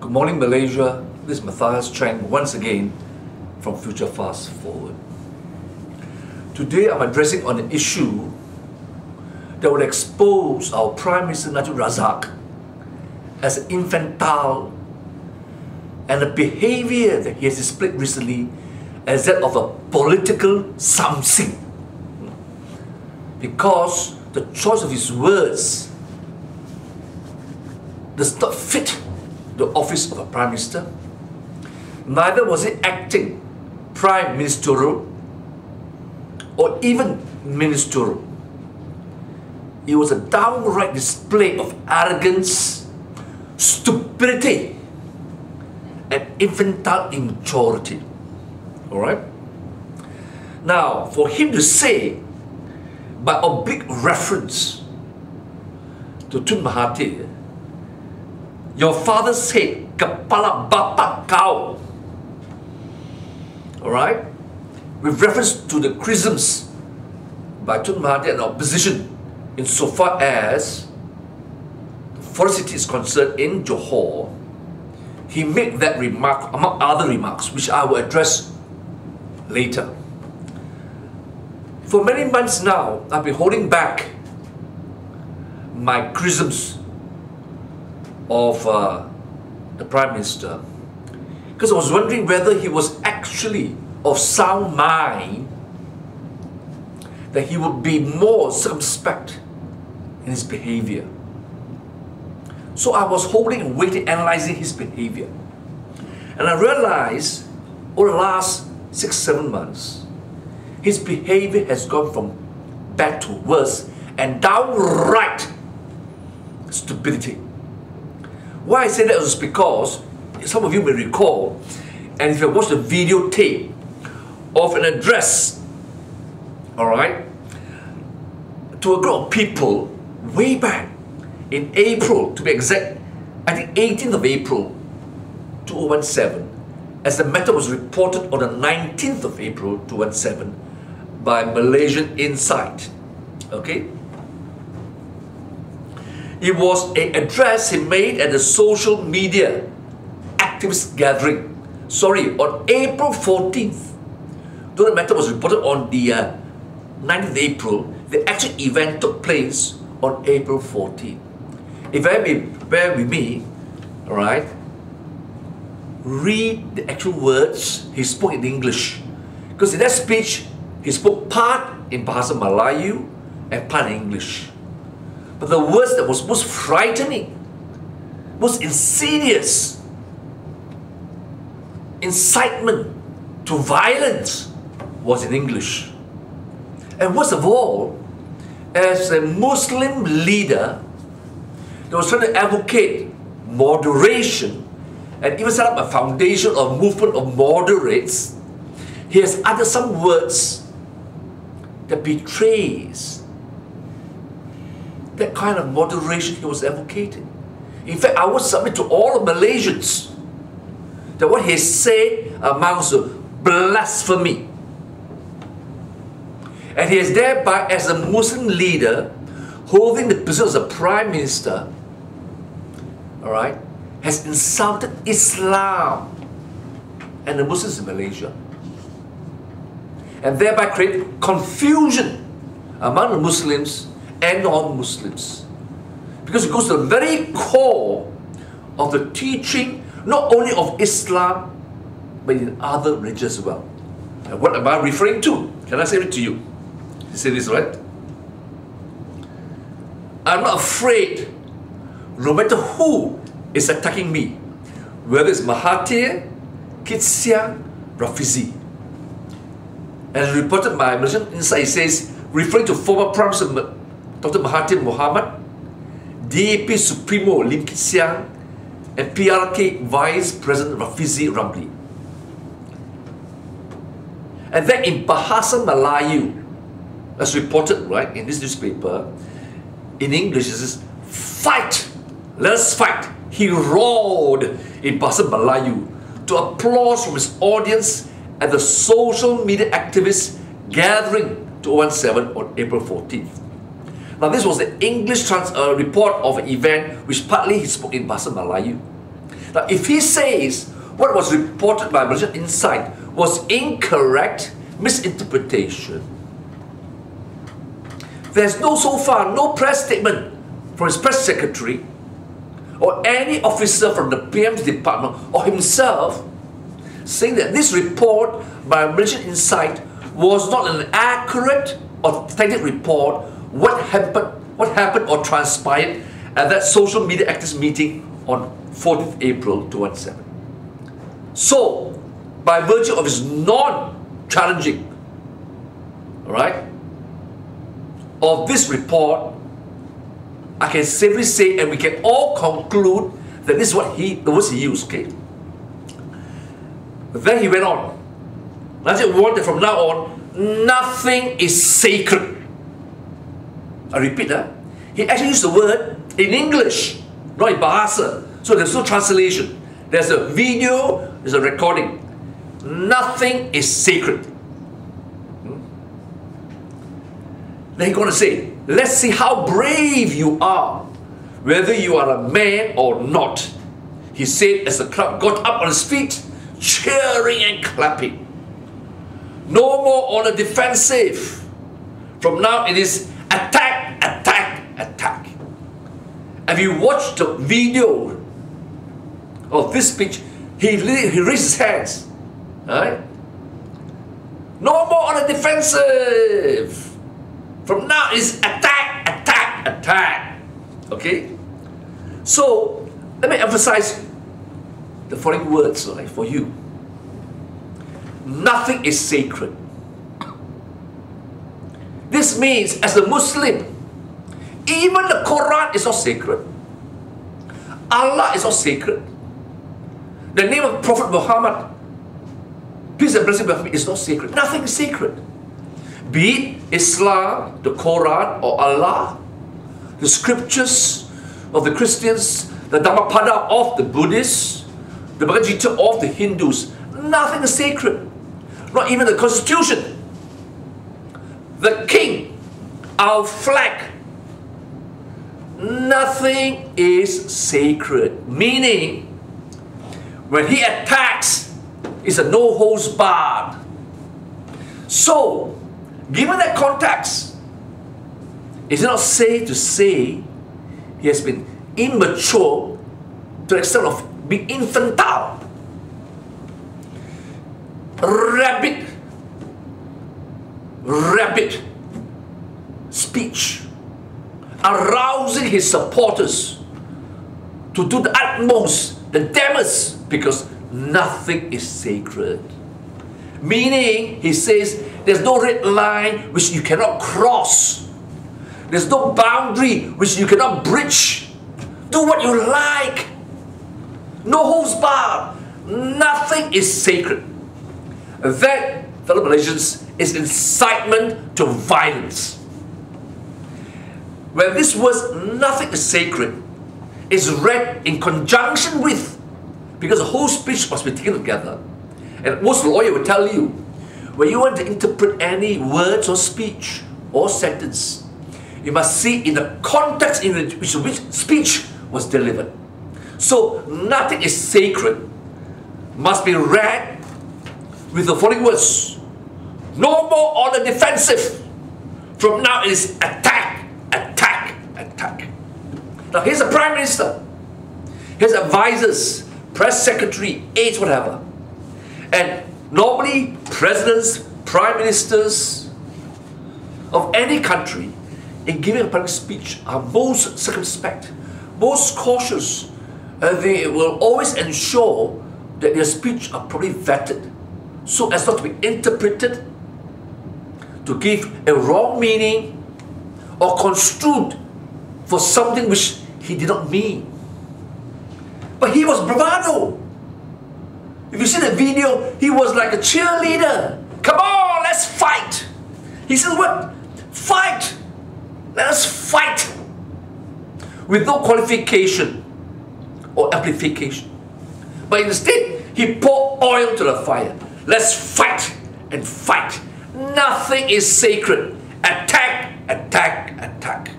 Good morning, Malaysia. This is Matthias Chang once again from Future Fast Forward. Today I'm addressing on an issue that would expose our Prime Minister Najib as an infantile, and the behavior that he has displayed recently as that of a political something, because the choice of his words does not fit the office of a Prime Minister. Neither was he acting Prime Ministerial or even ministerial. It was a downright display of arrogance, stupidity, and infantile immaturity. Alright? Now, for him to say, by oblique reference to Tun Mahathir, your father said, Kepala Bapa Kau. Alright? With reference to the criticisms by Tun Mahathir and opposition insofar as the forest city is concerned in Johor, he made that remark among other remarks which I will address later. For many months now, I've been holding back my criticisms of the Prime Minister because I was wondering whether he was actually of sound mind, that he would be more circumspect in his behavior. So I was holding and waiting, analyzing his behavior. And I realized over the last 6-7 months, his behavior has gone from bad to worse and downright stupidity. Why I say that was because some of you may recall, and if you watched the videotape of an address, alright, to a group of people way back in April, to be exact, I think 18th of April 2017, as the matter was reported on the 19th of April 2017 by Malaysian Insight. Okay? It was an address he made at the social media activist gathering. On April 14th. Though the matter was reported on the 9th of April, the actual event took place on April 14th. If I may bear with me, alright, read the actual words he spoke in English. Because in that speech, he spoke part in Bahasa Melayu and part in English. But the words that was most frightening, most insidious, incitement to violence was in English. And worst of all, as a Muslim leader that was trying to advocate moderation and even set up a foundation or movement of moderates, he has uttered some words that betrays that kind of moderation he was advocating. In fact, I would submit to all of Malaysians that what he said amounts to blasphemy. And he is thereby, as a Muslim leader, holding the position as a Prime Minister, alright, has insulted Islam and the Muslims in Malaysia, and thereby created confusion among the Muslims and non-Muslims, because it goes to the very core of the teaching not only of Islam but in other religions as well. And what am I referring to? Can I say it to you? You say this, right? I'm not afraid no matter who is attacking me, whether it's Mahathir, Kit Siang, Rafizi. As reported by Malaysian Insight, it says, referring to former Prime Minister Dr. Mahathir Mohamad, DAP Supremo Lim Kit Siang, and PRK Vice President Rafizi Ramli. And then in Bahasa Melayu, as reported right in this newspaper, in English it says, fight, let us fight. He roared in Bahasa Melayu to applause from his audience at the social media activists gathering to 017 on April 14th. Now this was the English report of an event which partly he spoke in Bahasa Melayu. Now, if he says what was reported by Malaysian Insight was incorrect, misinterpretation, there's so far no press statement from his press secretary or any officer from the PM's department or himself saying that this report by Malaysian Insight was not an accurate, authentic report. What happened or transpired at that social media actors meeting on 14th April 2017. So, by virtue of his non-challenging, alright, of this report, I can safely say, and we can all conclude that this is what the words he used, okay? Then he went on. Najib warned that from now on, nothing is sacred. I repeat that. He actually used the word in English, not in Bahasa. So there's no translation. There's a video, there's a recording. Nothing is sacred. Then he's going to say, let's see how brave you are, whether you are a man or not. He said as the crowd got up on his feet, cheering and clapping. No more on the defensive. From now it is attack, attack, attack. If you watch the video of this speech, he raised his hands. Right? No more on the defensive. From now it's attack, attack, attack. Okay? So, let me emphasize the following words, right, for you. Nothing is sacred. This means, as a Muslim, even the Quran is not sacred. Allah is not sacred. The name of Prophet Muhammad, peace and blessing be upon him, is not sacred. Nothing is sacred. Be it Islam, the Quran, or Allah, the scriptures of the Christians, the Dhammapada of the Buddhists, the Bhagavad Gita of the Hindus, nothing is sacred. Not even the Constitution, the king, our flag. Nothing is sacred. Meaning, when he attacks, it's a no holds barred. So, given that context, is it not safe to say he has been immature to the extent of being infantile? Rapid speech, arousing his supporters to do the utmost, the damnest, because nothing is sacred. Meaning, he says, there's no red line which you cannot cross. There's no boundary which you cannot bridge. Do what you like. No holds barred. Nothing is sacred. That, fellow Malaysians, is incitement to violence. When this verse, nothing is sacred, is read in conjunction with, because the whole speech must be taken together. And most lawyers will tell you, when you want to interpret any words or speech or sentence, you must see in the context in which speech was delivered. So nothing is sacred must be read with the following words. No more on the defensive. From now it is attack, attack, attack. Now here's the Prime Minister. Here's advisors, press secretary, aides, whatever. And normally presidents, prime ministers of any country in giving a public speech are most circumspect, most cautious. They will always ensure that their speech are properly vetted so as not to be interpreted to give a wrong meaning or construed for something which he did not mean. But he was bravado. If you see the video, he was like a cheerleader. Come on, let's fight. He said what? Fight. Let us fight. With no qualification or amplification. But instead, he poured oil to the fire. Let's fight and fight. Nothing is sacred. Attack, attack, attack.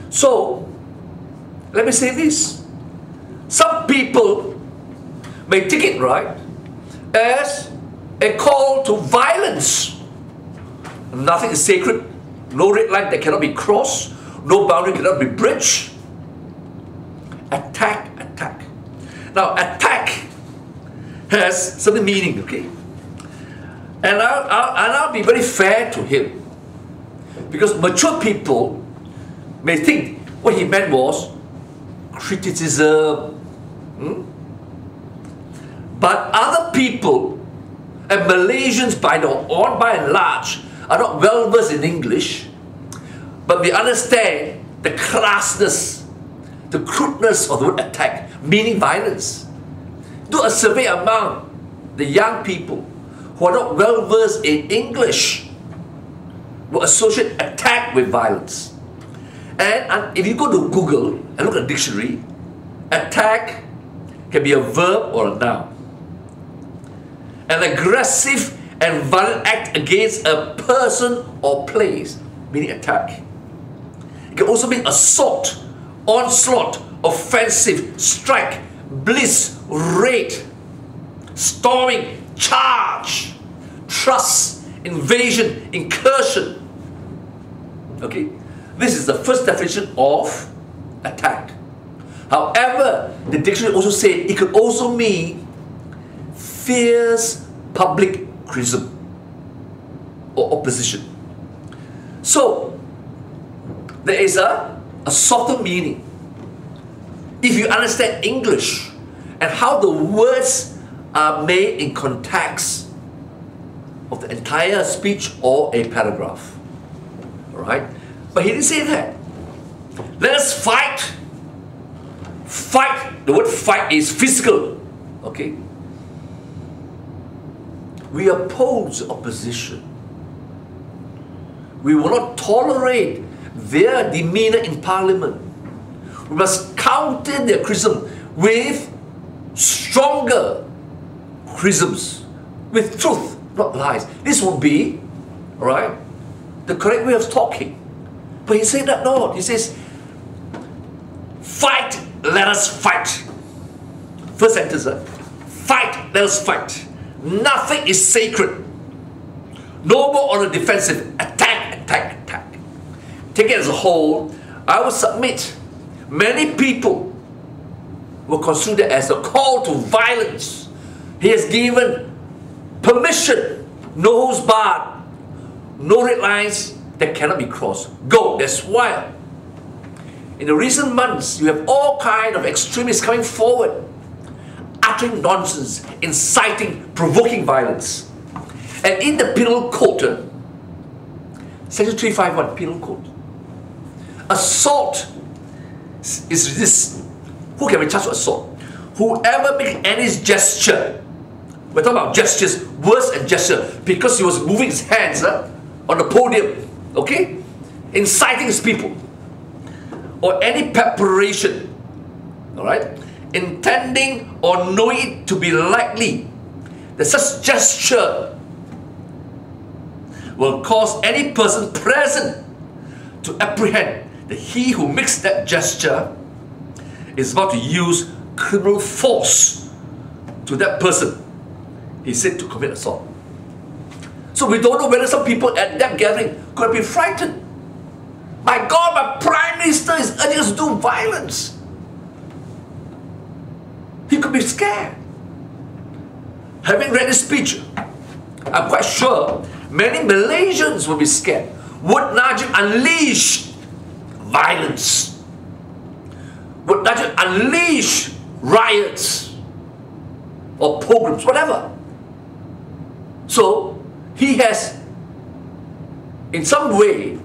So, let me say this. Some people may take it, right, as a call to violence. Nothing is sacred. No red line that cannot be crossed. No boundary cannot be breached. Attack, attack. Now, attack has certain meaning, okay? And I'll be very fair to him. Because mature people may think what he meant was criticism. But other people, and Malaysians by and large, are not well versed in English, but we understand the crassness, the crudeness of the word attack, meaning violence. Do a survey among the young people who are not well versed in English, will associate attack with violence. And if you go to Google and look at the dictionary, attack can be a verb or a noun. An aggressive and violent act against a person or place, meaning attack. It can also mean assault, onslaught, offensive, strike, bliss, raid, storming, charge, thrust, invasion, incursion. Okay, this is the first definition of attack. However, the dictionary also said it could also mean fierce public criticism or opposition. So, there is a softer meaning. If you understand English and how the words are made in context of the entire speech or a paragraph. Alright? But he didn't say that. Let us fight. Fight. The word fight is physical. Okay? We oppose opposition. We will not tolerate their demeanor in parliament. We must counter their criticism with stronger criticisms, with truth, not lies. This would be, right, the correct way of talking. But he said that not. He says, fight, let us fight. First sentence, fight, let us fight. Nothing is sacred. No more on the defensive. Attack, attack, attack. Take it as a whole, I will submit many people will consider it as a call to violence. He has given permission, no holds barred, no red lines that cannot be crossed. Go. That's why in the recent months you have all kinds of extremists coming forward, uttering nonsense, inciting, provoking violence. And in the penal code, section 351 penal code, assault is this. Who can be charged with assault? Whoever makes any gesture. We're talking about gestures, words and gesture, because he was moving his hands on the podium, okay? Inciting his people. Or any preparation, alright? Intending or knowing it to be likely that such gesture will cause any person present to apprehend that he who makes that gesture is about to use criminal force to that person he said to commit assault. So we don't know whether some people at that gathering could have been frightened. My God, my Prime Minister is urging us to do violence. He could be scared. Having read his speech, I'm quite sure many Malaysians will be scared. Would Najib unleash violence? Would Najib unleash riots or pogroms, whatever? So he has in some way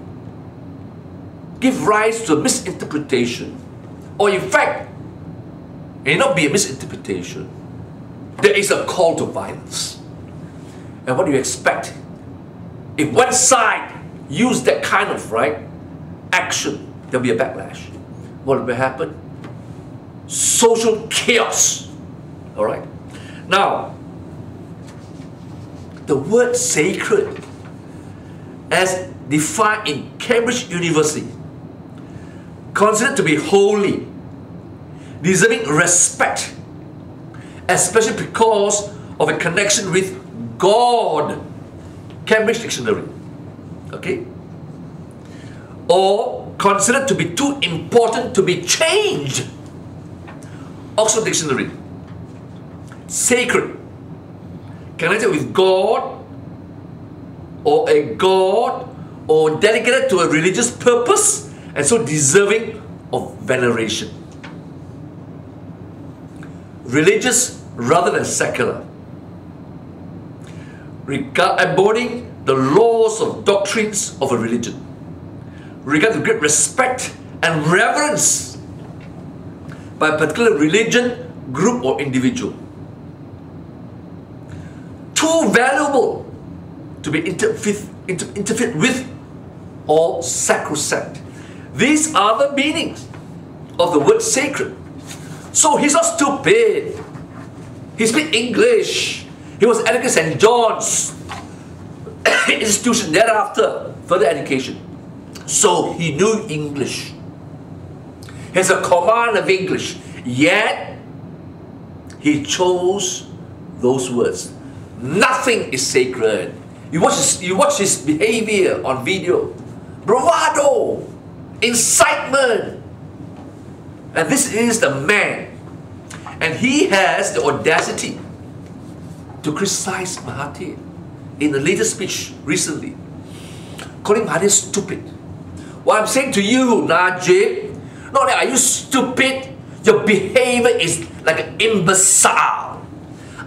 give rise to a misinterpretation, or in fact it may not be a misinterpretation. There is a call to violence. And what do you expect? If one side use that kind of action, there'll be a backlash. What will happen? Social chaos. Alright? Now, the word sacred, as defined in Cambridge University, considered to be holy, deserving respect, especially because of a connection with God. Cambridge Dictionary. Okay? Or considered to be too important to be changed. Oxford Dictionary. Sacred. Connected with God, or a god, or dedicated to a religious purpose, and so deserving of veneration. Religious rather than secular. Embodying the laws of doctrines of a religion. Regard with great respect and reverence by a particular religion, group or individual. Too valuable to be interfered with or sacrosanct. These are the meanings of the word sacred. So he's not stupid. He speaks English. He was educated at St. John's institution thereafter, further education. So he knew English. He has a command of English. Yet, he chose those words. Nothing is sacred. You watch his behavior on video. Bravado, incitement. And this is the man. And he has the audacity to criticize Mahathir in the latest speech recently, calling Mahathir stupid. What I'm saying to you, Najib, not only are you stupid, your behavior is like an imbecile,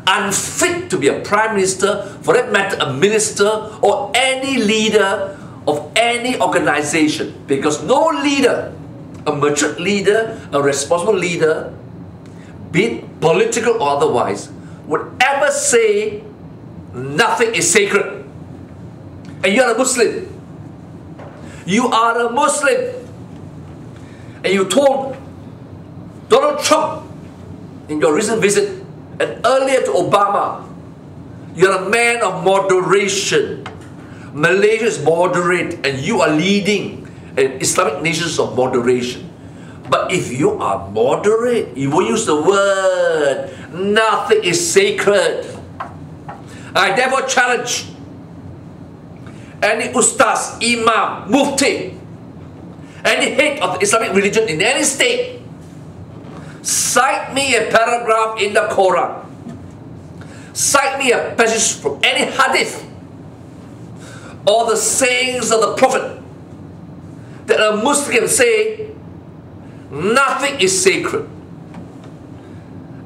unfit to be a prime minister, for that matter a minister, or any leader of any organization. Because no leader, a mature leader, a responsible leader, be it political or otherwise, would ever say nothing is sacred. And you are a Muslim. You are a Muslim. And you told Donald Trump in your recent visit and earlier to Obama, you are a man of moderation. Malaysia is moderate and you are leading an Islamic nations of moderation. But if you are moderate, you will use the word, nothing is sacred. I therefore challenge any ustaz, imam, mufti, any head of the Islamic religion in any state, cite me a paragraph in the Quran, cite me a passage from any hadith or the sayings of the Prophet that a Muslim can say nothing is sacred.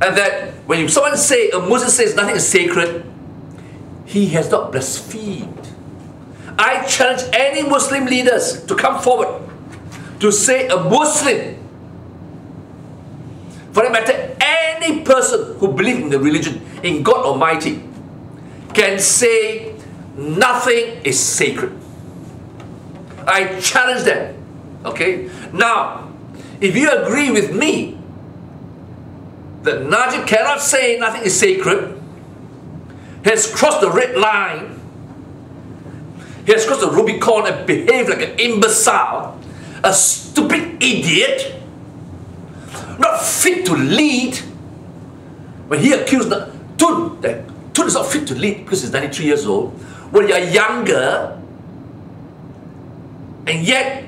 And that when someone say, a Muslim says nothing is sacred, he has not blasphemed. I challenge any Muslim leaders to come forward to say a Muslim, for that matter any person who believes in the religion, in God Almighty, can say nothing is sacred. I challenge them. Okay? Now, if you agree with me that Najib cannot say nothing is sacred, he has crossed the red line, he has crossed the Rubicon and behaved like an imbecile, a stupid idiot, not fit to lead. When he accused Tun, that Tun is not fit to lead because he's 93 years old, when you're younger, and yet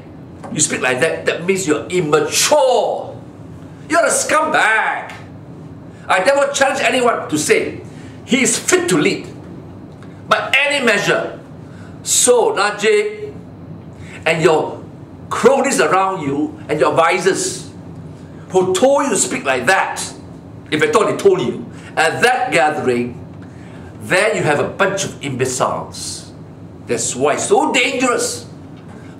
you speak like that, that means you're immature. You're a scumbag. I never challenge anyone to say he is fit to lead by any measure. So, Najib and your cronies around you and your advisors who told you to speak like that, if I thought they told you, at that gathering, then you have a bunch of imbeciles. That's why it's so dangerous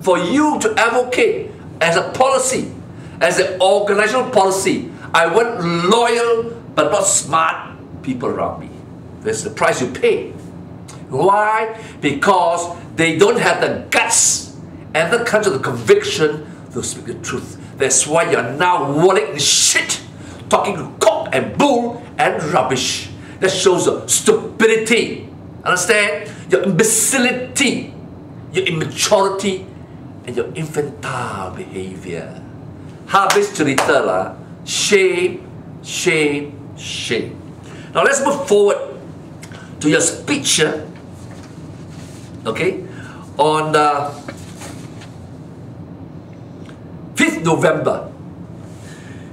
for you to advocate as a policy, as an organizational policy. I want loyal but not smart people around me. That's the price you pay. Why? Because they don't have the guts and the courage of the conviction to speak the truth. That's why you're now walling in shit, talking cock and bull and rubbish. That shows your stupidity. Understand? Your imbecility, your immaturity, and your infantile behavior. Habis cerita lah, Shame, shame, shame. Now let's move forward to your speech, okay, on 5th November.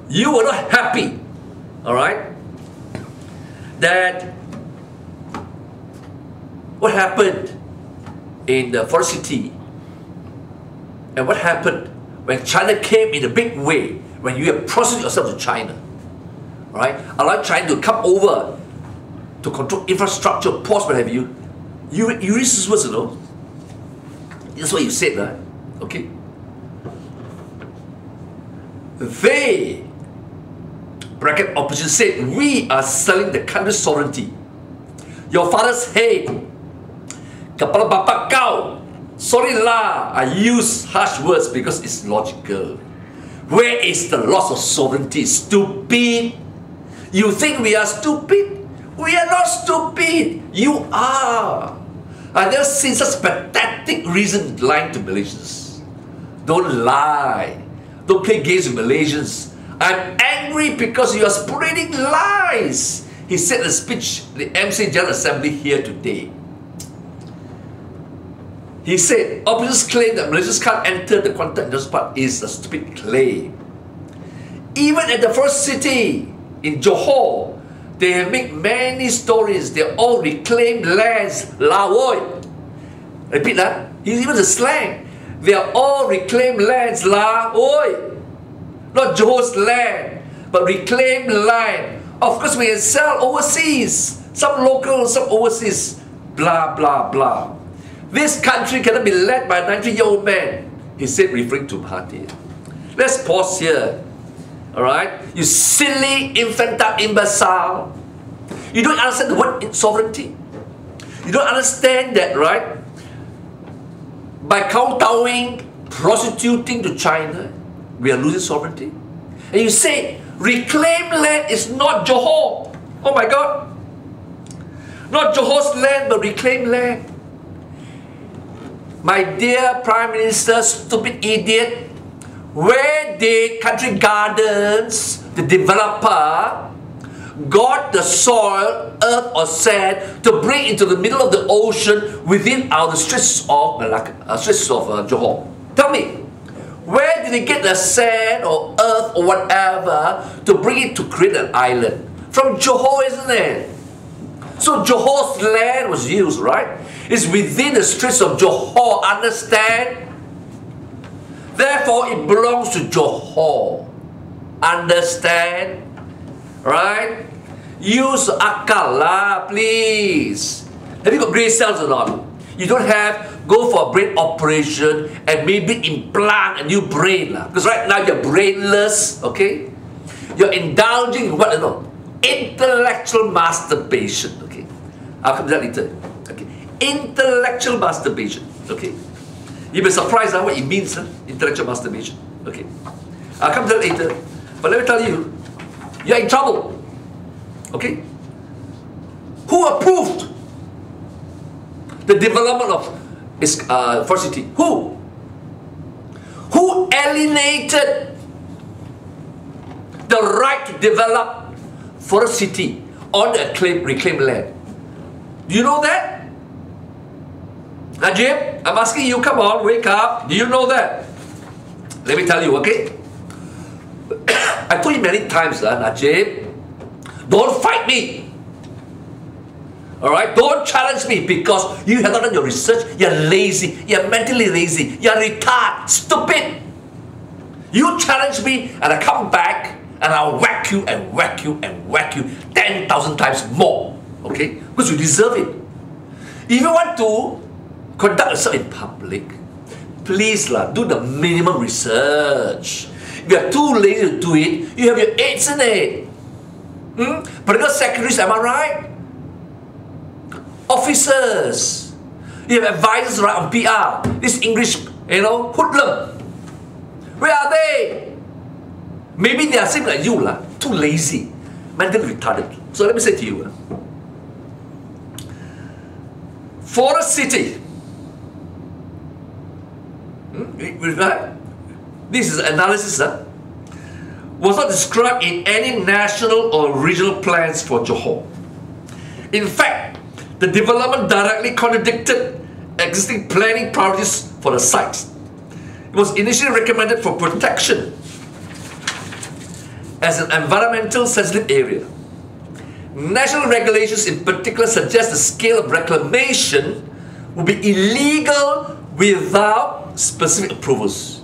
You were not happy, all right, that what happened in the Forest City and what happened when China came in a big way, when you have prostituted yourself to China, all right, allowed China to come over to control infrastructure, ports, what have you. You read these words, you know. That's what you said, right? Okay. They, bracket opposition, said, we are selling the country's sovereignty. Your father's head, kepala bapa kau. Sorry lah, I use harsh words because it's logical. Where is the loss of sovereignty? Stupid. You think we are stupid? We are not stupid. You are. I've never seen such pathetic reason lying to Malaysians. Don't lie. Don't play games with Malaysians. I'm angry because you are spreading lies. He said in a speech, the MC General Assembly here today. He said, oppositions claim that Malaysians can't enter the quantum industrial park is a stupid claim. Even at the first city, in Johor, they have made many stories. They all reclaimed lands. La oi. Repeat that. Even the slang. They are all reclaimed lands. La oi. Not Johor's land, but reclaimed land. Of course, we can sell overseas. Some local, some overseas. Blah, blah, blah. This country cannot be led by a 90-year-old man, he said, referring to Mahathir. Let's pause here. Alright? You silly, infantile imbecile. You don't understand the word sovereignty. You don't understand that, right? By kowtowing, prostituting to China, we are losing sovereignty. And you say, reclaimed land is not Johor. Oh my God. Not Johor's land, but reclaimed land. My dear Prime Minister, stupid idiot, where did Country Gardens, the developer, got the soil, earth or sand to bring into the middle of the ocean within the Straits of Johor? Tell me, where did they get the sand or earth or whatever to bring it to create an island? From Johor, isn't it? So Johor's land was used, right? It's within the Straits of Johor, understand? Therefore, it belongs to Johor. Understand? Right? Use akal lah, please. Have you got brain cells or not? You don't have, go for a brain operation and maybe implant a new brain lah. Because right now you're brainless, okay? You're indulging in what, you know? Intellectual masturbation, okay? I'll come to that later. Okay? Intellectual masturbation, okay? You'll be surprised what it means, intellectual masturbation, okay? I'll come to that later. But let me tell you, you're in trouble, okay? Who approved the development of Forest City? Who? Who alienated the right to develop Forest City on the reclaimed land? Do you know that? Najib, I'm asking you, come on, wake up. Do you know that? Let me tell you, okay? I told you many times, Najib, don't fight me. Alright? Don't challenge me because you have not done your research. You're lazy. You're mentally lazy. You're retarded. Stupid. You challenge me and I come back and I'll whack you and whack you and whack you 10,000 times more. Okay? Because you deserve it. If you want to conduct yourself in public, please do the minimum research. If you are too lazy to do it, you have your aides in it. Political secretaries, am I right? Officers. You have advisors right on PR. This English, hoodlum. Where are they? Maybe they are same like you, too lazy, mentally retarded. So let me say to you, Forest City. This is analysis. was not described in any national or regional plans for Johor. In fact, the development directly contradicted existing planning priorities for the site. It was initially recommended for protection as an environmental sensitive area. National regulations in particular suggest the scale of reclamation would be illegal without specific approvals,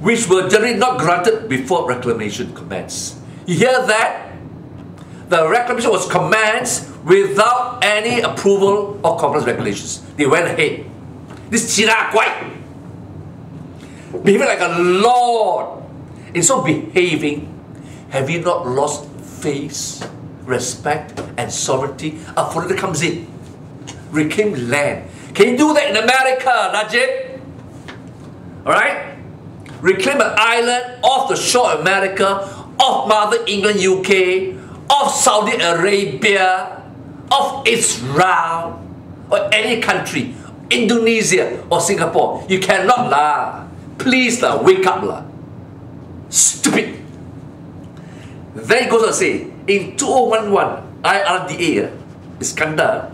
which were generally not granted before reclamation commenced. You hear that? The reclamation was commenced without any approval or compliance regulations. They went ahead. This China Kwai, behaving like a lord. In so behaving, have you not lost faith, respect, and sovereignty? A foreigner comes in, reclaim land. Can you do that in America, Najib? Alright? Reclaim an island off the shore of America, off Mother England, UK, off Saudi Arabia, of Israel, or any country, Indonesia or Singapore. You cannot lah. Please lah, wake up lah. Stupid. Then he goes on to say, in 2011, IRDA, Iskandar,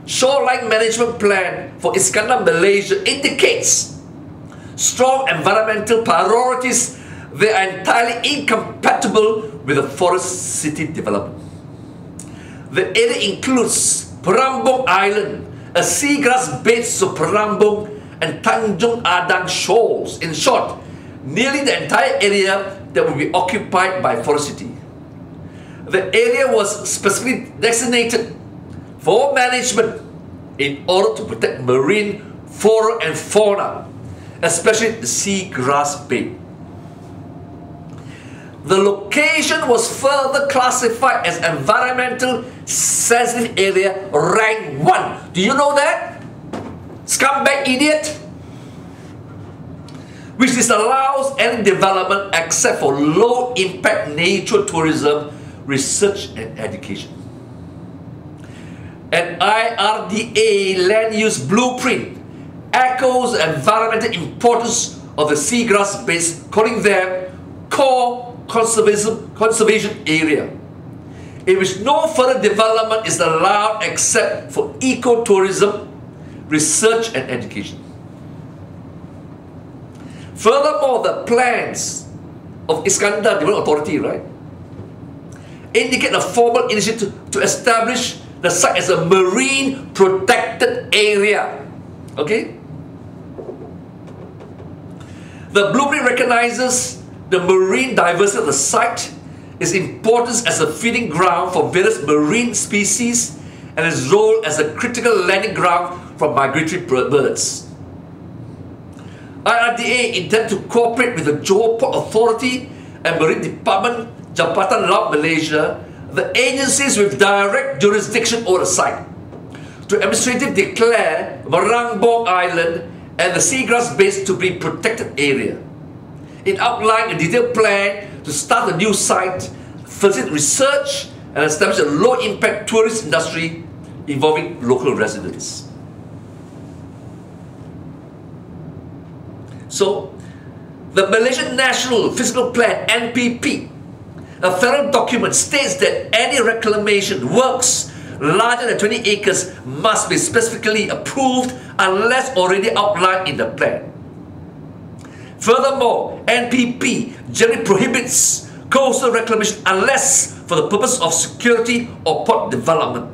Shoreline Management Plan for Iskandar, Malaysia indicates strong environmental priorities that are entirely incompatible with the forest city development. The area includes Perambung Island, a seagrass bed of Perambung and Tanjung Adang shoals. In short, nearly the entire area that will be occupied by forest city. The area was specifically designated for management in order to protect marine flora and fauna, especially the seagrass bed. The location was further classified as environmental sensitive area rank 1. Do you know that? Scumbag idiot! Which disallows any development except for low impact nature tourism, research and education. An IRDA land use blueprint echoes the environmental importance of the seagrass beds, calling them core conservation area, in which no further development is allowed except for ecotourism, research and education. Furthermore, the plans of Iskandar Development Authority, right, indicate a formal initiative to establish the site as a marine protected area. Okay? The blueprint recognizes the marine diversity of the site, its importance as a feeding ground for various marine species, and its role as a critical landing ground for migratory birds. IRDA intends to cooperate with the Johor Port Authority and Marine Department, Jabatan Laut Malaysia, the agencies with direct jurisdiction over the site, to administratively declare Merambong Island and the seagrass beds to be protected area. It outlined a detailed plan to start a new site, facilitate research, and establish a low-impact tourist industry involving local residents. So, the Malaysian National Physical Plan, NPP, a federal document, states that any reclamation works larger than 20 acres must be specifically approved unless already outlined in the plan. Furthermore, NPP generally prohibits coastal reclamation unless for the purpose of security or port development.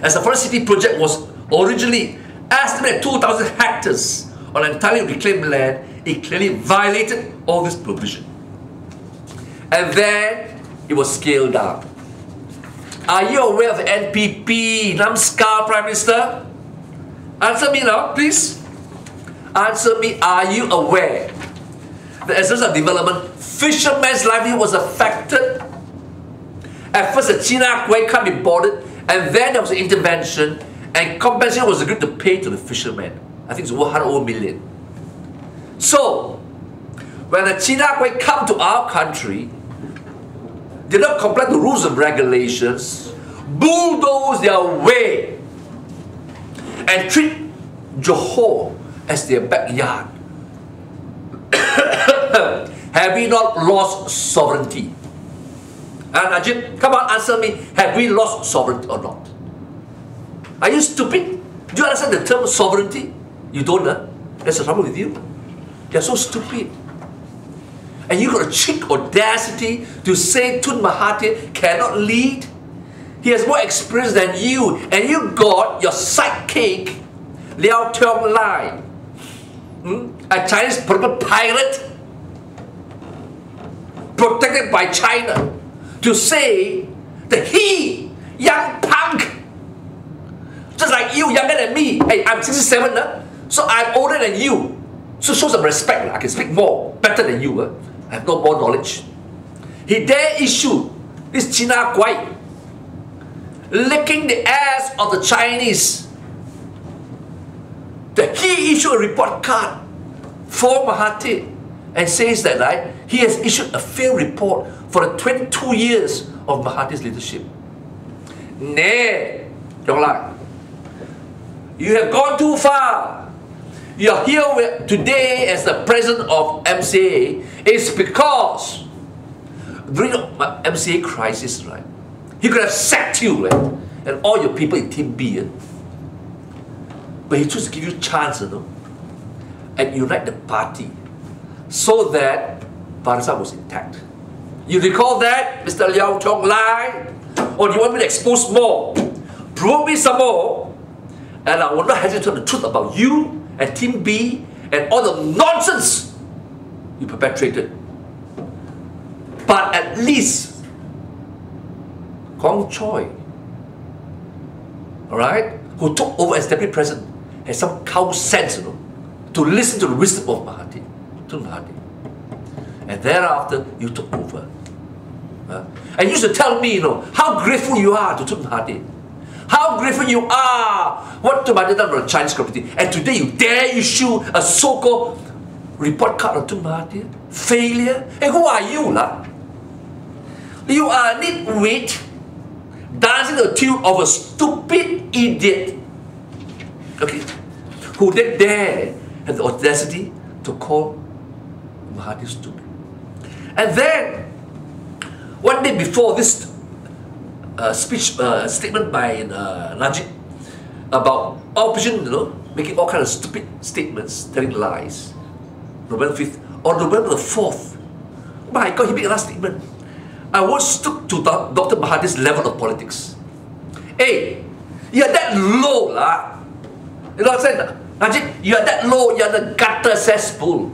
As the Forest City project was originally estimated at 2,000 hectares on entirely reclaimed land, it clearly violated all this provision. And then it was scaled down. Are you aware of the NPP, Namskar Prime Minister? Answer me now, please. Answer me, are you aware that as a result of development, fishermen's livelihood was affected? At first, the China Kwai can't be boarded, and then there was an intervention, and compensation was agreed to pay to the fishermen. I think it's over 100 million. So, when the China Kwai come to our country, they don't comply to rules and regulations, bulldoze their way, and treat Johor as their backyard. have we not lost sovereignty? Najib, come on, answer me. Have we lost sovereignty or not? Are you stupid? Do you understand the term sovereignty? You don't, huh? That's the trouble with you. You're so stupid. And you got a cheek audacity to say Tun Mahathir cannot lead? He has more experience than you. And you got your sidekick, Liao Tiong Lai, a Chinese political pirate, protected by China, to say that he, young punk, just like you, younger than me. Hey, I'm 67, so I'm older than you. So show some respect. I can speak more, better than you. I have no more knowledge. He dare issue this China Guai, licking the ass of the Chinese, that he issued a report card for Mahathir and says that, right, he has issued a failed report for the 22 years of Mahathir's leadership. Nay, Tiong Lai, you have gone too far. You are here today as the president of MCA is because during the MCA crisis, right, he could have sacked you, right, and all your people in Team B. But he chose to give you a chance, and unite the party so that Barisan was intact. You recall that, Mr. Liao Tiong Lai? Or do you want me to expose more? Prove me some more, and I will not hesitate to tell the truth about you and Team B and all the nonsense you perpetrated. But at least Kong Choi, alright, who took over as deputy president, has some cow sense, to listen to the wisdom of Mahathir, Tun Mahathir. And thereafter, you took over. And you used to tell me, how grateful you are to Tun Mahathir. How grateful you are what Tun Mahathir done for the Chinese community. And today you dare issue a so-called report card on Tun Mahathir. Failure. And who are you, lah? You are a nitwit dancing to the tune of a stupid idiot. Okay? Who then dare have the audacity to call Mahathir stupid. And then, one day before this statement by Najib about opposition, making all kinds of stupid statements, telling lies, November 5th, or November the 4th, my God, he made a last statement. I won't stoop to Dr. Mahathir's level of politics. Hey, you're that low, lah. You know what I'm saying? Najib, you're that low, you're the gutter cesspool.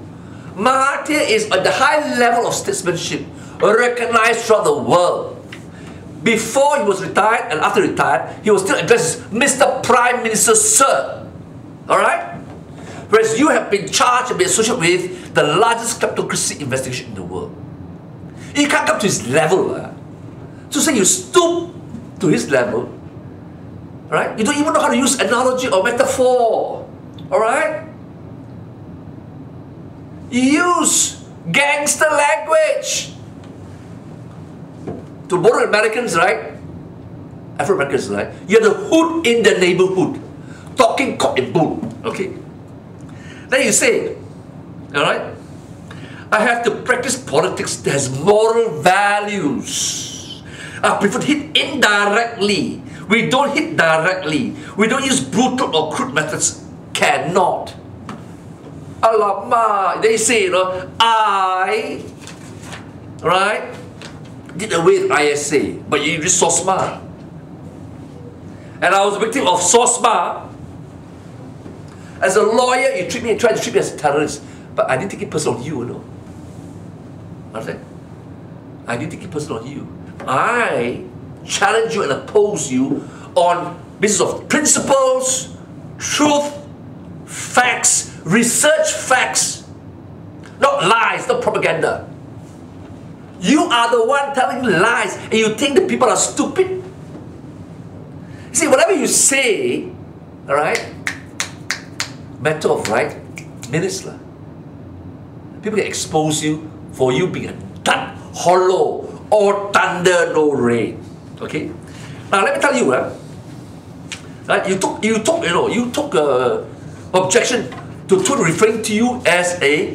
Mahathir is at the high level of statesmanship, recognized throughout the world. Before he was retired and after retired, he was still addressed as Mr. Prime Minister, sir. Alright? Whereas you have been charged and been associated with the largest kleptocracy investigation in the world. You can't come to his level. So say you stoop to his level, right? You don't even know how to use analogy or metaphor. Alright? You use gangster language. To borrow Americans, right? Afro-Americans, right? You're the hood in the neighborhood. Talking cock and bull. Okay? Then you say, alright? I have to practice politics that has moral values. I prefer to hit indirectly. We don't hit directly. We don't use brutal or crude methods. Cannot. Alamak. They say, I, right, did away with ISA, but you used SOSMA. And I was a victim of SOSMA. As a lawyer, you tried to treat me as a terrorist, but I didn't take it personal on you, Understand? I didn't take it personal on you. I challenge you and oppose you on basis of principles, truth, facts, research facts, not lies, not propaganda. You are the one telling lies, and you think the people are stupid. See, whatever you say, alright, matter of right, minutes. People can expose you for you being a dud, hollow, or thunder, no rain. Okay? Now let me tell you, right, you took objection to Tun referring to you as a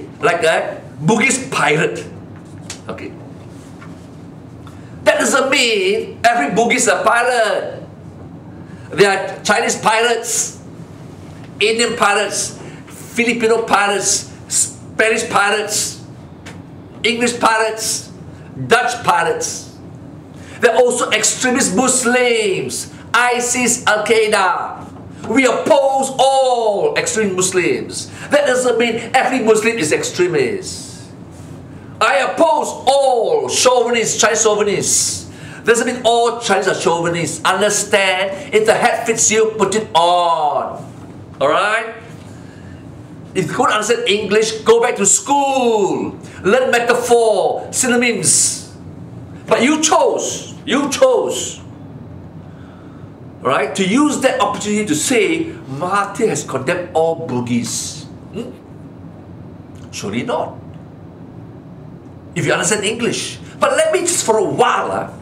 Bugis pirate. Okay. That doesn't mean every Bugis is a pirate. There are Chinese pirates, Indian pirates, Filipino pirates, Spanish pirates, English pirates, Dutch pirates. There are also extremist Muslims, ISIS, Al-Qaeda. We oppose all extreme Muslims. That doesn't mean every Muslim is extremist. I oppose all chauvinists, Chinese chauvinists. Doesn't mean all Chinese are chauvinists. Understand, if the hat fits you, put it on. Alright? If you couldn't understand English, go back to school. Learn metaphor, synonyms. But you chose, right, to use that opportunity to say Mahathir has condemned all Bugis. Surely not. If you understand English. But let me just for a while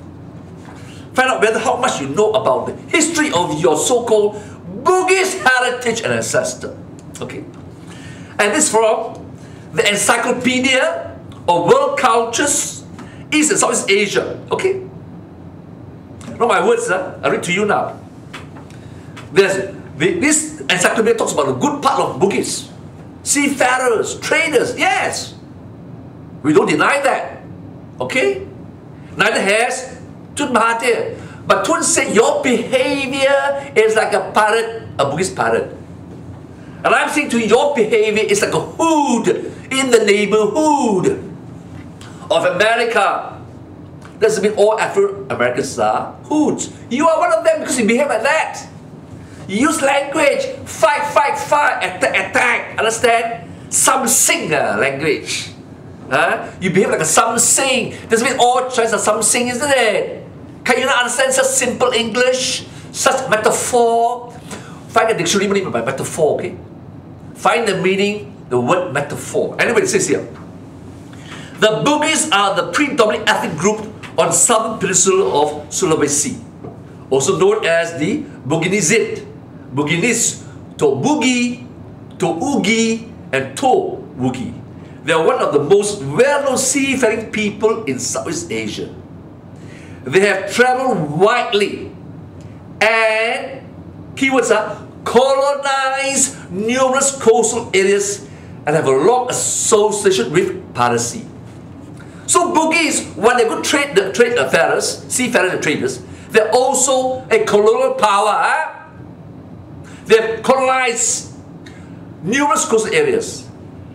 find out whether how much you know about the history of your so-called Bugis heritage and ancestor. Okay. And this from the Encyclopedia of World Cultures, East and Southeast Asia. Okay. Not my words, I read to you now. This encyclopedia talks about the good part of Bugis. Seafarers, traders, yes. We don't deny that. Okay? Neither has Tun Mahathir. But Tun said your behavior is like a pirate, a Bugis pirate. And I'm saying to you, your behavior is like a hood in the neighborhood of America. Doesn't mean all Afro-Americans are hoods. You are one of them because you behave like that. You use language, fight, attack, understand? Something language. You behave like a something. Doesn't mean all Chinese are something, isn't it? Can you not understand such simple English? Such metaphor? Find a dictionary meaning by metaphor, okay? Find the meaning, the word metaphor. Anyway, it says here, the Bugis are the predominant ethnic group on southern peninsula of Sulawesi, also known as the Buginizid. Buginis, To Bugi, To Ugi, and To Wugi. They are one of the most well-known seafaring people in Southeast Asia. They have traveled widely and, keywords are, colonized numerous coastal areas and have a long association with piracy. So Bugis, when they're good seafarers and traders, they're also a colonial power. They've colonized numerous coastal areas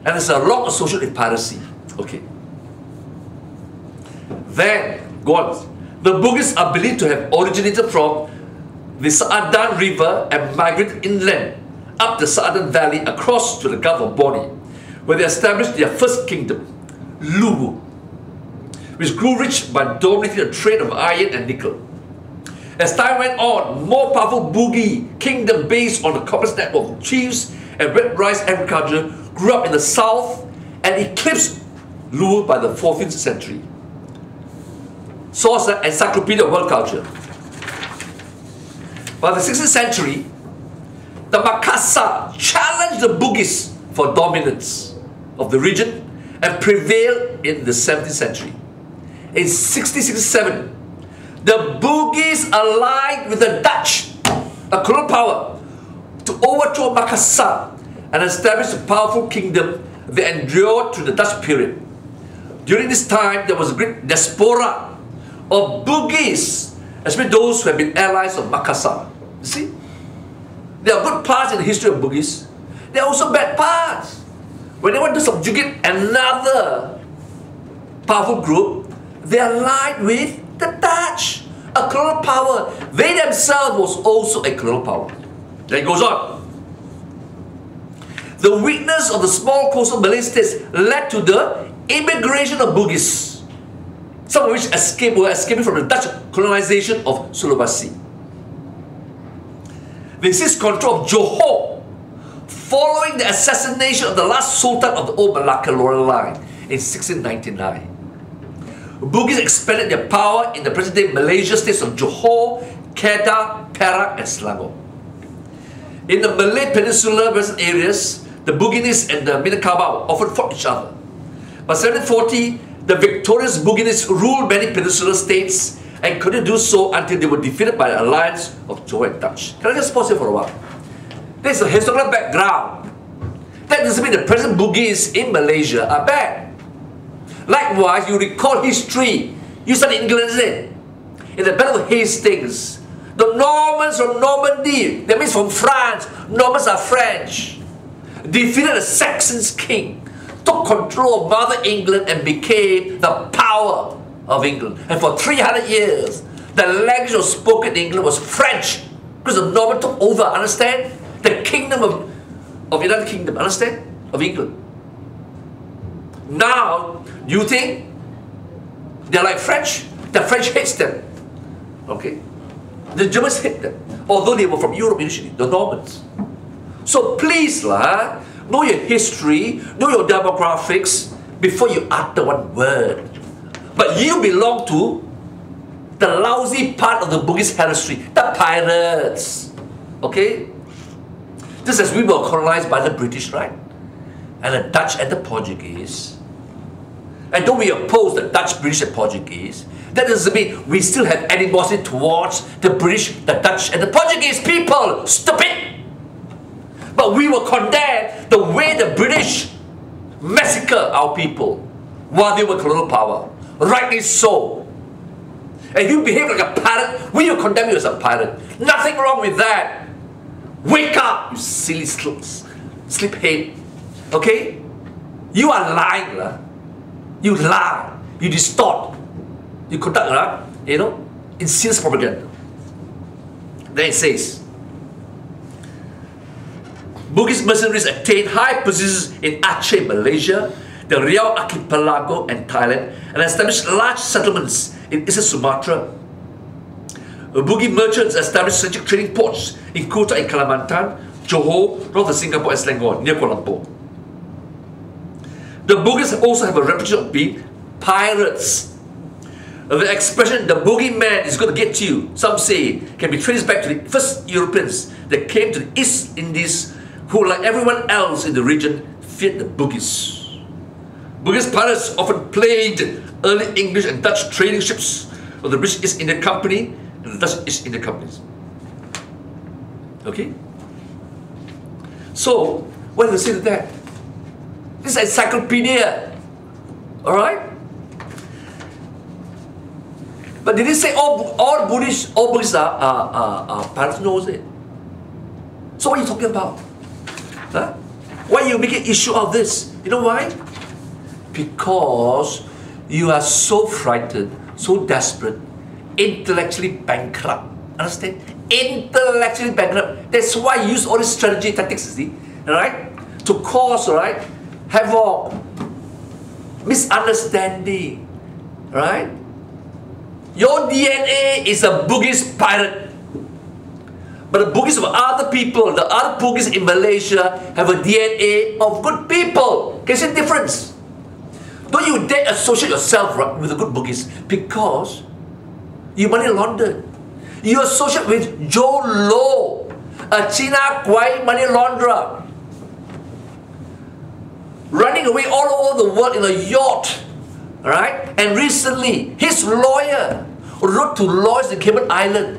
and there's a long association with piracy. Okay. Then, go on. The Bugis are believed to have originated from the Sa'adan River and migrated inland up the Sa'adan Valley across to the Gulf of Borneo, where they established their first kingdom, Luwu, which grew rich by dominating the trade of iron and nickel. As time went on, more powerful Bugi kingdom based on the complex network of chiefs and red rice agriculture grew up in the south and eclipsed Luwu by the 14th century. Source: Encyclopedia of World Culture. By the 16th century, the Makassar challenged the Bugis for dominance of the region and prevailed in the 17th century. In 1667, the Bugis allied with the Dutch, a colonial power, to overthrow Makassar and establish a powerful kingdom that endured through the Dutch period. During this time, there was a great diaspora of Bugis, especially those who have been allies of Makassar. You see? There are good parts in the history of Bugis. There are also bad parts. When they want to subjugate another powerful group, they allied with the Dutch, a colonial power. They themselves was also a colonial power. Then it goes on. The weakness of the small coastal Malay states led to the immigration of Bugis, some of which were escaping from the Dutch colonization of Sulawesi. They seized control of Johor following the assassination of the last Sultan of the Old Malacca royal line in 1699. Bugis expanded their power in the present-day Malaysia states of Johor, Kedah, Perak, and Selangor. In the Malay Peninsula western areas, the Buginis and the Minangkabau often fought each other. By 1740, The victorious Buginists ruled many peninsular states and couldn't do so until they were defeated by the alliance of Johor and Dutch. Can I just pause here for a while? There's a historical background. That doesn't mean the present Bugis in Malaysia are bad. Likewise, you recall history. You studied England, isn't it? In the Battle of Hastings, the Normans from Normandy, that means from France, Normans are French, defeated the Saxons king, took control of Mother England and became the power of England. And for 300 years, the language was spoken in England was French, because the Normans took over, understand? The kingdom of United Kingdom, understand? Of England. Now, you think they're like French? The French hates them. Okay? The Germans hate them. Although they were from Europe initially, the Normans. So please, know your history, know your demographics before you utter one word. But you belong to the lousy part of the Bugis heresy, the pirates. Okay? Just as we were colonized by the British, right? And the Dutch and the Portuguese. And though we oppose the Dutch, British and Portuguese, that doesn't mean we still have animosity towards the British, the Dutch and the Portuguese people. Stupid! But we will condemn the way the British massacre our people while they were colonial power. Rightly so. And you behave like a pirate, we will condemn you as a pirate. Nothing wrong with that. Wake up, you silly sleephead. Okay? You are lying. You lie. You distort. You conduct, insidious propaganda. Then it says, Bugis mercenaries attained high positions in Aceh, Malaysia, the Riau Archipelago and Thailand, and established large settlements in Eastern Sumatra. Bugis merchants established strategic trading ports in Kuta and Kalimantan, Johor, north of Singapore and Selangor, near Kuala Lumpur. The Bugis also have a reputation of being pirates. The expression, the boogeyman is going to get you, some say, can be traced back to the first Europeans that came to the East Indies, who, like everyone else in the region, feared the Bugis. Bugis pirates often played early English and Dutch trading ships of the British East India Company and the Dutch East India Companies. Okay? So, what do you say to that? This is encyclopedia. Alright? But did it say all Buddhists are pirates? No, is it? So what are you talking about? Huh? Why are you making an issue of this? You know why? Because you are so frightened, so desperate, intellectually bankrupt. Understand? Intellectually bankrupt. That's why you use all these strategy tactics, you see? Alright? To cause, alright, havoc, misunderstanding. Right? Your DNA is a Bugis pirate. But the Bugis of other people, the other Bugis in Malaysia, have a DNA of good people. Can you see the difference? Don't you dare associate yourself with the good Bugis, because you money laundered. You associate with Joe Low, a China Kwai money launderer, running away all over the world in a yacht. Right? And recently, his lawyer wrote to lawyers in Cayman Island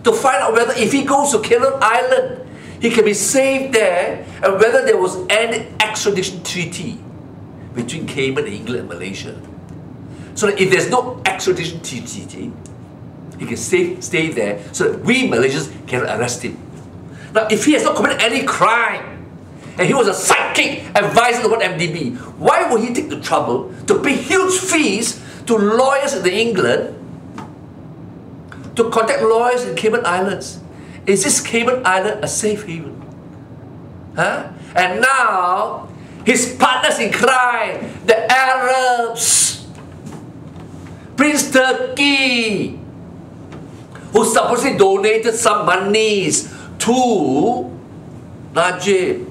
to find out whether if he goes to Cayman Island, he can be saved there, and whether there was any extradition treaty between Cayman and England and Malaysia. So that if there's no extradition treaty, he can stay there so that we Malaysians can arrest him. Now, if he has not committed any crime, and he was a sidekick advisor to MDB, why would he take the trouble to pay huge fees to lawyers in England to contact lawyers in Cayman Islands? Is this Cayman Island a safe haven? Huh? And now, his partners in crime, the Arabs, Prince Turkey, who supposedly donated some monies to Najib.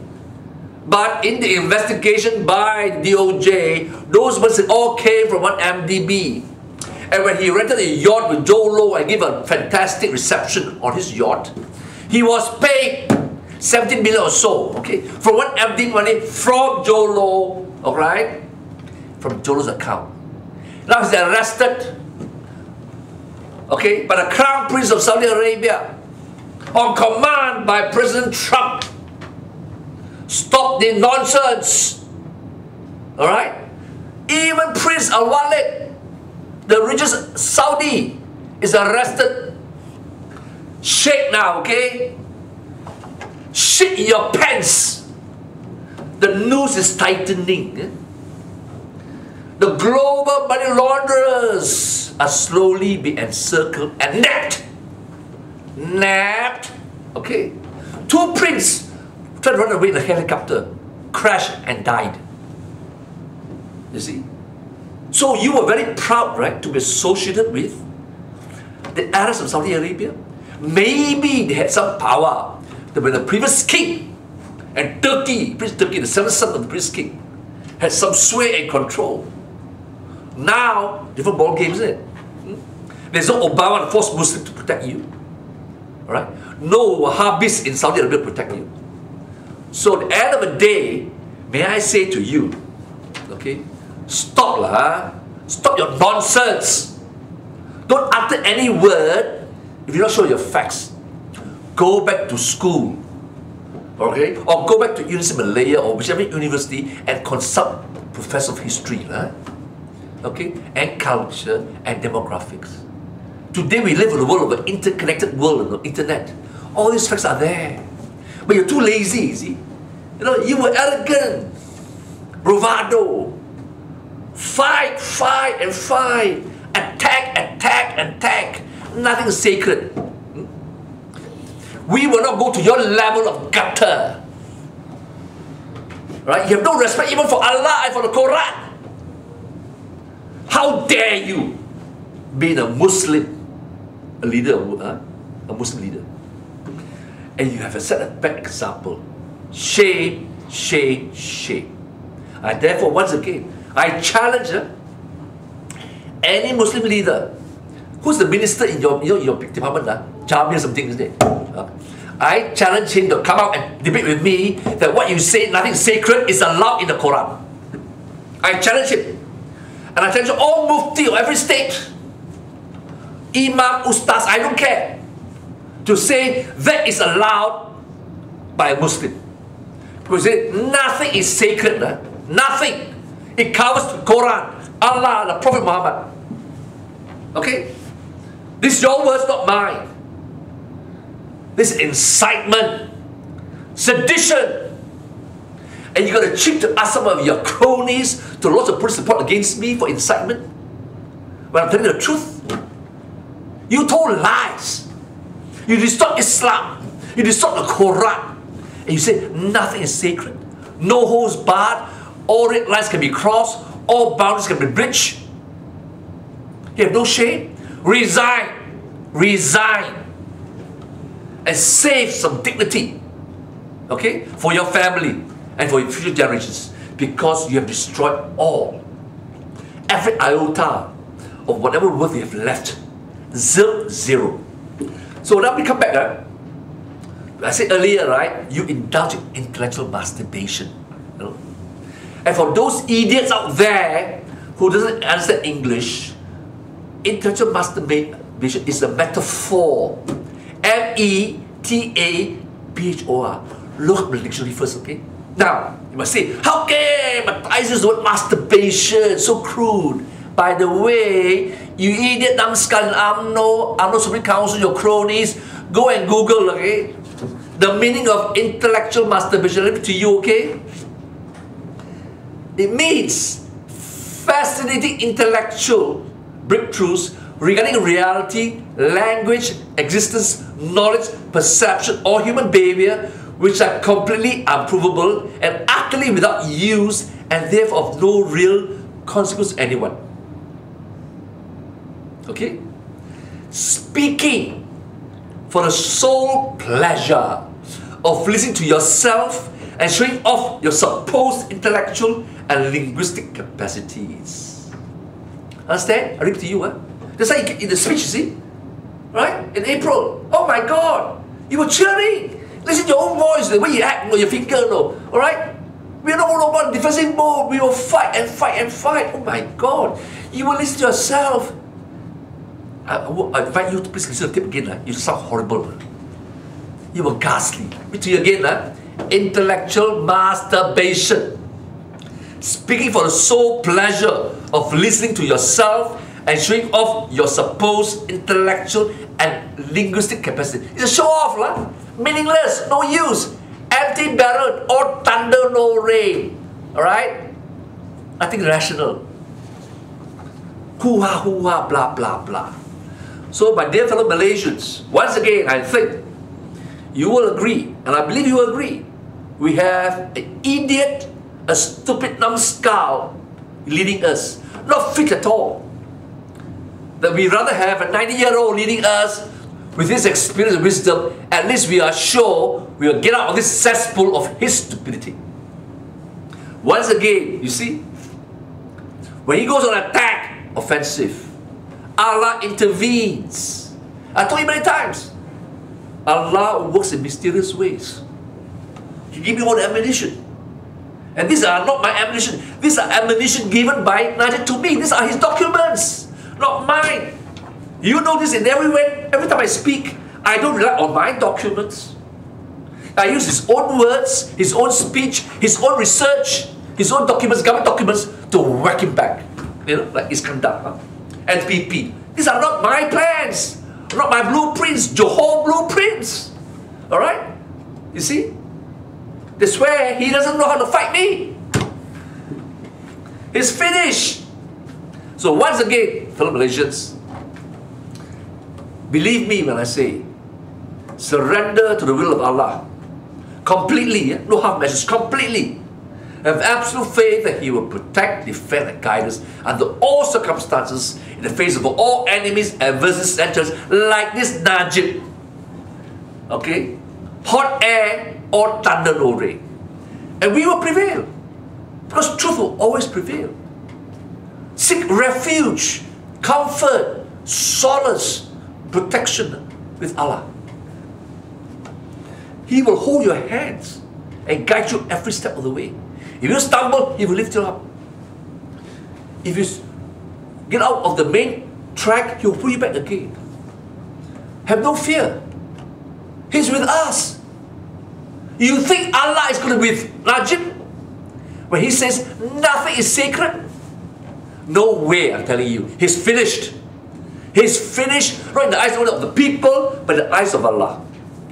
But in the investigation by DOJ, those monies all came from one MDB. And when he rented a yacht with Joe Low and gave a fantastic reception on his yacht, he was paid 17 million or so, okay, from one MDB money from Joe Low, alright, from Joe Low's account. Now he's arrested, okay, by the Crown Prince of Saudi Arabia, on command by President Trump. Stop the nonsense. Alright? Even Prince Al-Walid, the richest Saudi, is arrested. Shake now, okay? Shit in your pants. The noose is tightening. The global money launderers are slowly being encircled and napped. Napped. Okay. Two princes tried to run away in a helicopter, crashed and died. You see? So you were very proud, right, to be associated with the Arabs of Saudi Arabia. Maybe they had some power. That when the previous king and Turkey, Prince Turkey, the seventh son of the previous king, had some sway and control. Now, different ball games, isn't it? There's no Obama and force Muslim to protect you. Alright? No Wahhabis in Saudi Arabia to protect you. So at the end of the day, may I say to you, okay, stop lah. Stop your nonsense. Don't utter any word if you don't show your facts. Go back to school, okay, or go back to University of Malaya or whichever university and consult professor of history, okay, and culture and demographics. Today we live in a world of an interconnected world on the internet. All these facts are there, but you're too lazy. You see, you know, you were arrogant, bravado, fight, fight, and fight, attack, attack, attack. Nothing is sacred. We will not go to your level of gutter. Right? You have no respect even for Allah and for the Quran. How dare you, being a Muslim, a leader, a Muslim leader, and you have set a bad example. Shame, shame, shame. And therefore, once again, I challenge any Muslim leader. Who's the minister in your department? Jamia something, isn't it? I challenge him to come out and debate with me that what you say, nothing sacred, is allowed in the Quran. I challenge him. And I challenge all mufti of every state, imam, ustaz, I don't care, to say that is allowed by a Muslim. Because nothing is sacred. Nothing. It covers the Quran, Allah, the Prophet Muhammad. Okay? This is your words, not mine. This is incitement, sedition. And you're going to cheat to ask some of your cronies to lodge a police report against me for incitement? When I'm telling you the truth. You told lies. You distort Islam. You distort the Quran. And you say nothing is sacred. No holds barred. All red lines can be crossed. All boundaries can be breached. You have no shame. Resign. Resign. And save some dignity. Okay? For your family and for your future generations. Because you have destroyed all. Every iota of whatever worth you have left. Zero. So now we come back. I said earlier, right? You indulge in intellectual masturbation. You know? And for those idiots out there who doesn't understand English, intellectual masturbation is a metaphor. M-E-T-A-P-H-O-R. Look up the dictionary first, okay? Now, you must say, how can Matthias use the word masturbation? So crude. By the way, you idiot, numbskull, I'm no Supreme Council, your cronies, go and Google, okay? The meaning of intellectual masturbation. Let me to you, okay? It means fascinating intellectual breakthroughs regarding reality, language, existence, knowledge, perception, or human behavior, which are completely unprovable and utterly without use and therefore of no real consequence to anyone. Okay? Speaking for the sole pleasure of listening to yourself and showing off your supposed intellectual and linguistic capacities. Understand? I read to you. That's how you get in the speech, you see? Right? In April. Oh my God! You were cheering! Listen to your own voice, the way you act, your finger, alright? We are not all about defensive mode. We will fight and fight and fight. Oh my God. You will listen to yourself. I invite you to please listen to the tape again. You sound horrible. You were ghastly. Me to you again. Intellectual masturbation. Speaking for the sole pleasure of listening to yourself and showing off your supposed intellectual and linguistic capacity. It's a show off, lah. Meaningless, no use. Empty barrel, or thunder, no rain. Alright? Nothing rational. Hoo-ha, hoo-ha, blah, blah, blah. So, my dear fellow Malaysians, once again, I think you will agree, and I believe you will agree, we have an idiot, a stupid numbskull leading us. Not fit at all. That we rather have a 90-year-old leading us with his experience and wisdom. At least we are sure we will get out of this cesspool of his stupidity. Once again, you see, when he goes on attack, offensive, Allah intervenes. I told you many times, Allah works in mysterious ways. He gave me all the ammunition. And these are not my ammunition. These are ammunition given by Najib to me. These are his documents, not mine. You know this in every way. Every time I speak, I don't rely on my documents. I use his own words, his own speech, his own research, his own documents, government documents to whack him back. You know, like Iskandar, NPP. These are not my plans, not my blueprints, Johor blueprints. Alright? You see? That's where he doesn't know how to fight me. He's finished. So once again, fellow Malaysians, believe me when I say, surrender to the will of Allah. Completely, no half measures, completely. Have absolute faith that He will protect, defend, and guide us under all circumstances in the face of all enemies, adversities, centers, like this Najib. Okay? Hot air or thunder, no rain. And we will prevail. Because truth will always prevail. Seek refuge, comfort, solace, protection with Allah. He will hold your hands and guide you every step of the way. If you stumble, He will lift you up. If you get out of the main track, He will pull you back again. Have no fear. He's with us. You think Allah is going to be with Najib? When He says nothing is sacred? No way, I'm telling you. He's finished. He's finished, not in the eyes only of the people, but in the eyes of Allah.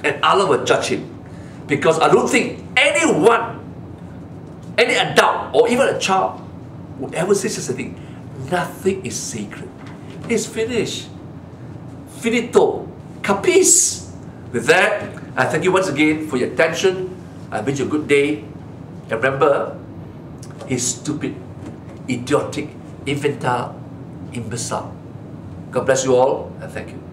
And Allah will judge him. Because I don't think anyone, any adult or even a child would ever say such a thing. Nothing is sacred. It's finished. Finito. Capis. With that, I thank you once again for your attention. I wish you a good day. And remember, he's stupid, idiotic, infantile, imbecile. God bless you all, and thank you.